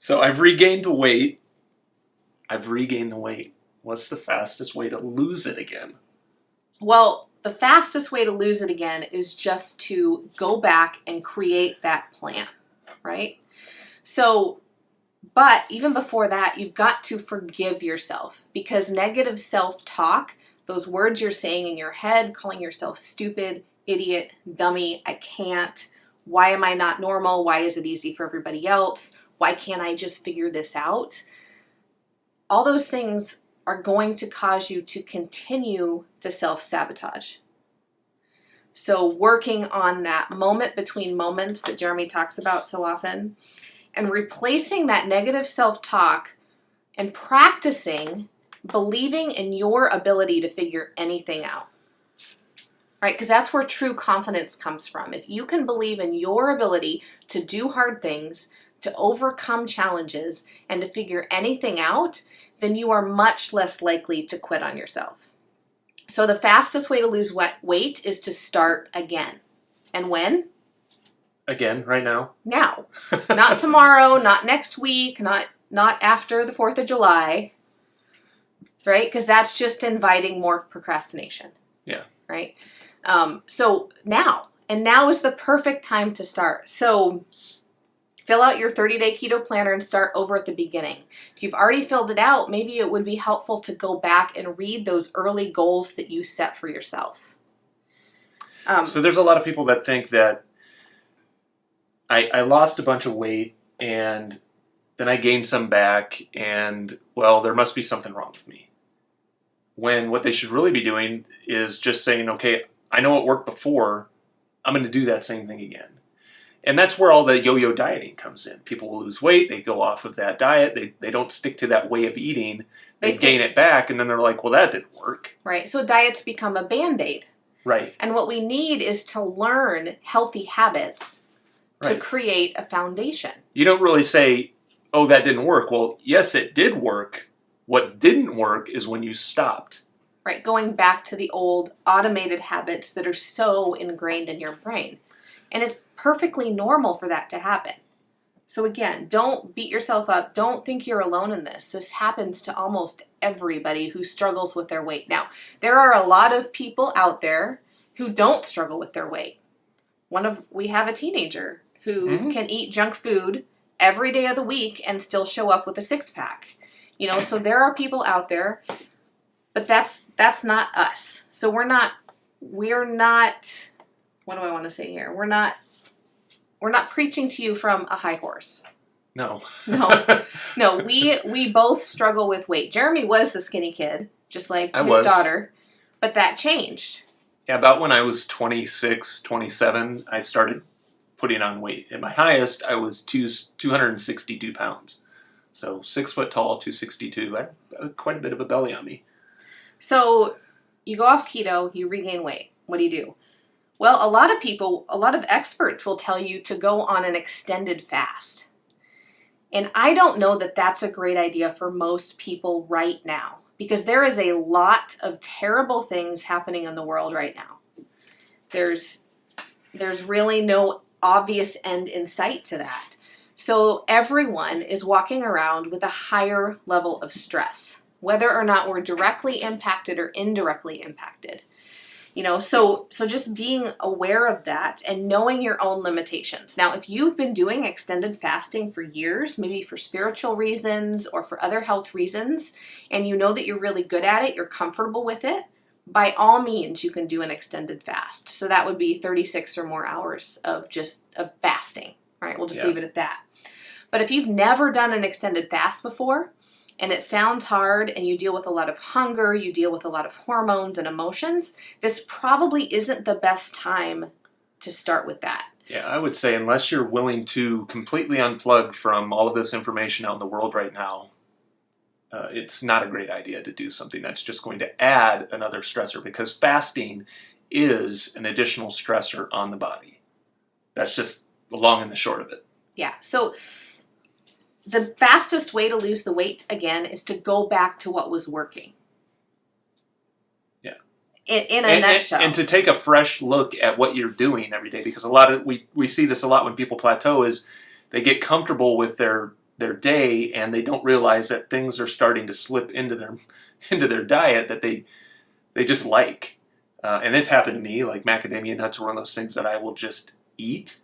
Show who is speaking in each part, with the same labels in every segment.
Speaker 1: So I've regained the weight. What's the fastest way to lose it again?
Speaker 2: Well, the fastest way to lose it again is just to go back and create that plan, right? So, but even before that, you've got to forgive yourself, because negative self-talk, those words you're saying in your head, calling yourself stupid, idiot, dummy, I can't, why am I not normal? Why is it easy for everybody else? Why can't I just figure this out? All those things are going to cause you to continue to self-sabotage. So working on that moment between moments that Jeremy talks about so often, and replacing that negative self-talk and practicing believing in your ability to figure anything out. Right? Because that's where true confidence comes from. If you can believe in your ability to do hard things, to overcome challenges, and to figure anything out, then you are much less likely to quit on yourself. So the fastest way to lose weight is to start again. And when?
Speaker 1: Again, right now?
Speaker 2: Now. Not tomorrow, not next week, not after the 4th of July, right? Because that's just inviting more procrastination.
Speaker 1: Yeah.
Speaker 2: Right? So now. And now is the perfect time to start. So fill out your 30-day keto planner and start over at the beginning. If you've already filled it out, maybe it would be helpful to go back and read those early goals that you set for yourself.
Speaker 1: So there's a lot of people that think that I lost a bunch of weight and then I gained some back and, well, there must be something wrong with me. When what they should really be doing is just saying, okay, I know it worked before, I'm going to do that same thing again. And that's where all the yo-yo dieting comes in. People will lose weight, they go off of that diet, they don't stick to that way of eating, they gain it back, and then they're like, well, that didn't work.
Speaker 2: Right, so diets become a Band-Aid.
Speaker 1: Right.
Speaker 2: And what we need is to learn healthy habits to create a foundation.
Speaker 1: You don't really say, oh, that didn't work. Well, yes, it did work. What didn't work is when you stopped.
Speaker 2: Right, going back to the old automated habits that are so ingrained in your brain. And it's perfectly normal for that to happen. So again, don't beat yourself up. Don't think you're alone in this. This happens to almost everybody who struggles with their weight. Now, there are a lot of people out there who don't struggle with their weight. We have a teenager who can eat junk food every day of the week and still show up with a six-pack. You know, so there are people out there, but that's not us. So we're not, what do I want to say here? We're not preaching to you from a high horse.
Speaker 1: No.
Speaker 2: No, we both struggle with weight. Jeremy was the skinny kid, just like his daughter, but that changed.
Speaker 1: Yeah, about when I was 26, 27, I started putting on weight. At my highest, I was 262 pounds. So 6 foot tall, 262. I had quite a bit of a belly on me.
Speaker 2: So you go off keto, you regain weight. What do? Well, a lot of experts will tell you to go on an extended fast. And I don't know that that's a great idea for most people right now, because there is a lot of terrible things happening in the world right now. There's really no obvious end in sight to that. So everyone is walking around with a higher level of stress, whether or not we're directly impacted or indirectly impacted. You know, so just being aware of that and knowing your own limitations. Now, if you've been doing extended fasting for years, maybe for spiritual reasons or for other health reasons, and you know that you're really good at it, you're comfortable with it, by all means, you can do an extended fast. So that would be 36 or more hours of fasting. All right, we'll just leave it at that. But if you've never done an extended fast before, and it sounds hard, and you deal with a lot of hunger, you deal with a lot of hormones and emotions, this probably isn't the best time to start with that.
Speaker 1: Yeah, I would say unless you're willing to completely unplug from all of this information out in the world right now, it's not a great idea to do something that's just going to add another stressor, because fasting is an additional stressor on the body. That's just the long and the short of it.
Speaker 2: Yeah, so the fastest way to lose the weight, again, is to go back to what was working.
Speaker 1: Yeah.
Speaker 2: In a nutshell.
Speaker 1: And to take a fresh look at what you're doing every day, because we see this a lot when people plateau, is they get comfortable with their their day and they don't realize that things are starting to slip into their diet that they just like. And it's happened to me. Like macadamia nuts are one of those things that I will just eat.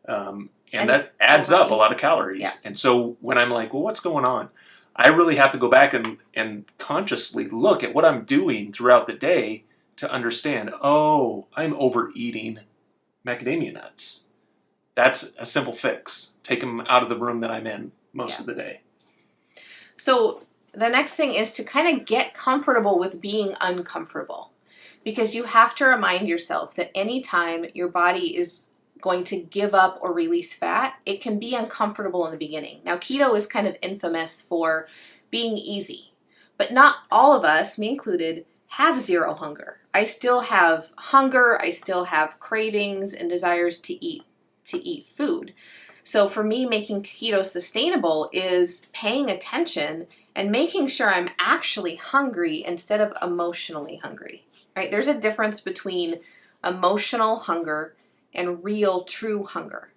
Speaker 1: And that adds up a lot of calories.
Speaker 2: Yeah.
Speaker 1: And so when I'm like, well, what's going on? I really have to go back and consciously look at what I'm doing throughout the day to understand, oh, I'm overeating macadamia nuts. That's a simple fix. Take them out of the room that I'm in most of the day.
Speaker 2: So the next thing is to kind of get comfortable with being uncomfortable, because you have to remind yourself that anytime your body is going to give up or release fat, it can be uncomfortable in the beginning. Now, keto is kind of infamous for being easy, but not all of us, me included, have zero hunger. I still have hunger, I still have cravings and desires to eat food. So for me, making keto sustainable is paying attention and making sure I'm actually hungry instead of emotionally hungry. Right? There's a difference between emotional hunger and real, true hunger.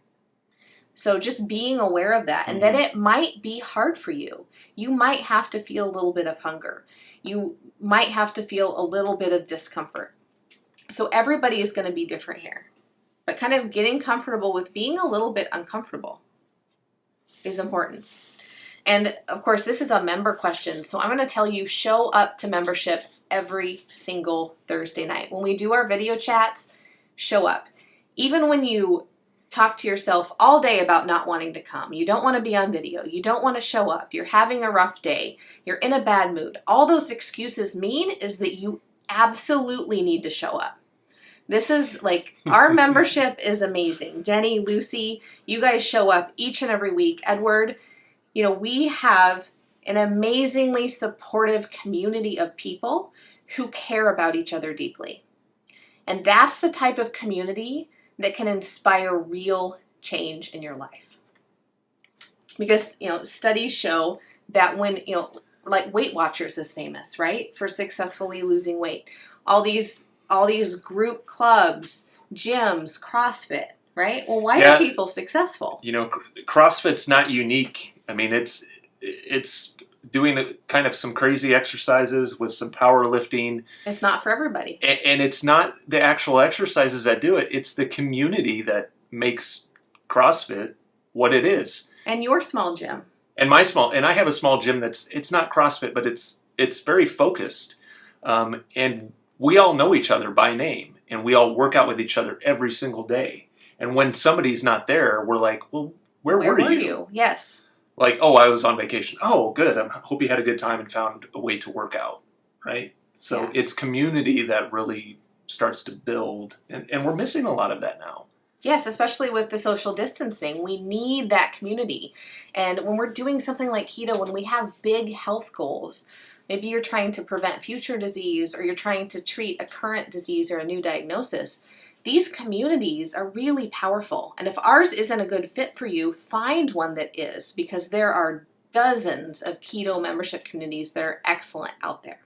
Speaker 2: So just being aware of that, and that it might be hard for you. You might have to feel a little bit of hunger. You might have to feel a little bit of discomfort. So everybody is going to be different here. But kind of getting comfortable with being a little bit uncomfortable is important. And of course, this is a member question. So I'm going to tell you, show up to membership every single Thursday night. When we do our video chats, show up. Even when you talk to yourself all day about not wanting to come, you don't want to be on video, you don't want to show up, you're having a rough day, you're in a bad mood, all those excuses mean is that you absolutely need to show up. This is like, our membership is amazing. Denny, Lucy, you guys show up each and every week. Edward, we have an amazingly supportive community of people who care about each other deeply. And that's the type of community that can inspire real change in your life. Because, studies show that when, like Weight Watchers is famous, right? For successfully losing weight. All these group clubs, gyms, CrossFit, right? Well, why are people successful?
Speaker 1: CrossFit's not unique. I mean, it's doing kind of some crazy exercises with some powerlifting.
Speaker 2: It's not for everybody.
Speaker 1: And it's not the actual exercises that do it. It's the community that makes CrossFit what it is.
Speaker 2: And your small gym.
Speaker 1: And I have a small gym it's not CrossFit, but it's very focused. And we all know each other by name, and we all work out with each other every single day. And when somebody's not there, we're like, well, where were you?
Speaker 2: Yes.
Speaker 1: Like, oh, I was on vacation. Oh, good. I hope you had a good time and found a way to work out, right? So it's community that really starts to build, and we're missing a lot of that now.
Speaker 2: Yes, especially with the social distancing. We need that community. And when we're doing something like keto, when we have big health goals, maybe you're trying to prevent future disease, or you're trying to treat a current disease or a new diagnosis, these communities are really powerful. And if ours isn't a good fit for you, find one that is, because there are dozens of keto membership communities that are excellent out there.